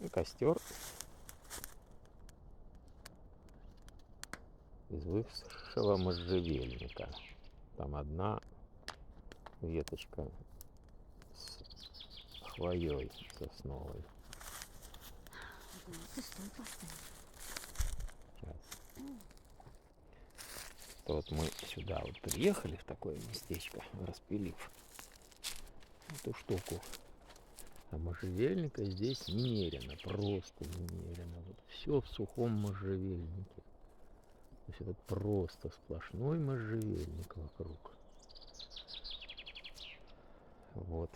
костер из высшего можжевельника. Там одна веточка с хвоей сосновой. Сейчас. Вот мы сюда вот приехали, в такое местечко, распилив эту штуку. А можжевельника здесь немерено, просто немерено. Вот все в сухом можжевельнике. То есть это просто сплошной можжевельник вокруг. Вот.